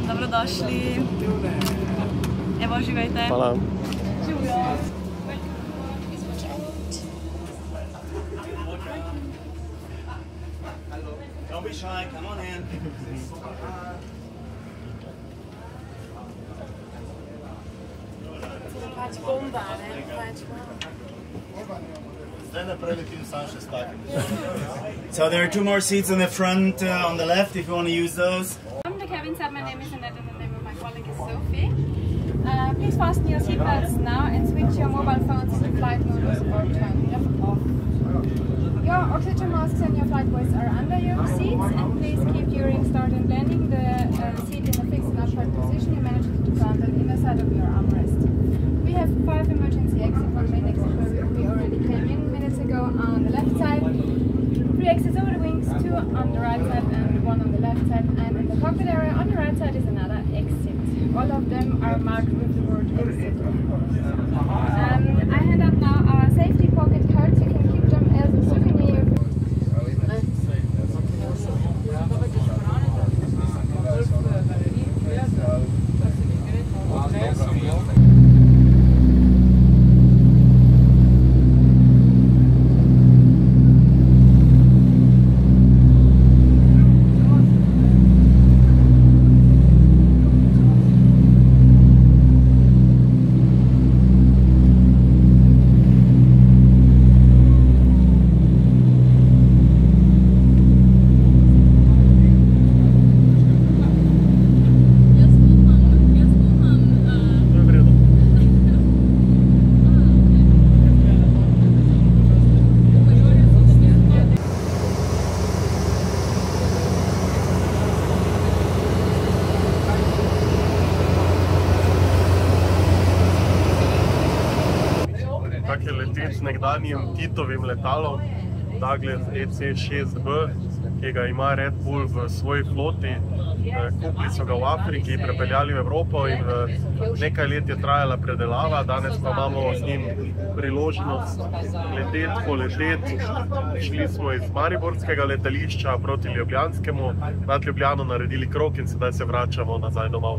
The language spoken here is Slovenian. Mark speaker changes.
Speaker 1: Dobrodošli. Evo, živejte.
Speaker 2: Hvala.
Speaker 1: Živjo.
Speaker 3: Don't be shy, come on in.
Speaker 1: Pač bomba, ne? Pač
Speaker 3: So there are 2 more seats in the front on the left if you want to use those.
Speaker 4: Welcome to cabin side. My name is Annette and the name of my colleague is Sophie. Please fasten your seatbelts now and switch your mobile phones to flight modus or turn them off. Your oxygen masks and your flight buoys are under your seats, and please keep during start and landing the seat in a fixed and upright position. You manage to plant on the inner side of your armrest. We have 5 emergency exits, 1 main exit where we already came in minutes ago on the left side, 3 exits over the wings, 2 on the right side and 1 on the left side, and in the cockpit area on the right side is another exit. All of them are marked with the word exit. I hand out now our safety pocket cards. You can keep them as a souvenir.
Speaker 2: Tak je letet z nekdanjim Titovim letalom Douglas EC-6B, ki ga ima Red Bull v svoji floti. Kupili so ga v Afriki, prepeljali v Evropo in nekaj let je trajala predelava. Danes pa imamo z njim priložnost poleteti. Šli smo iz mariborskega letališča proti ljubljanskemu, nad Ljubljano naredili krog in sedaj se vračamo nazaj domov.